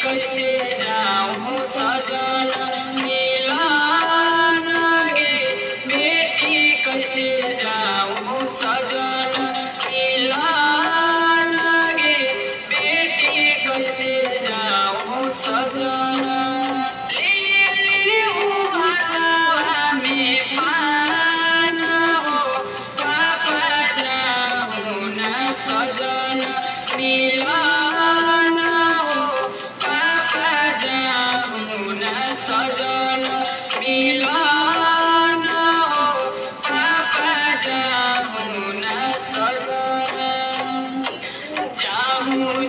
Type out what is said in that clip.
कैसे जाऊं सजना मिलन गे बेटी कैसे जाऊं सजना मिलन गे बेटी कैसे जाऊं सजना ले हाथवा में पान हो पापा जाऊं ना सजना मिलन हो पापा जाऊं ना सजना मिलन हो पापा जाऊं ना सजना जाऊं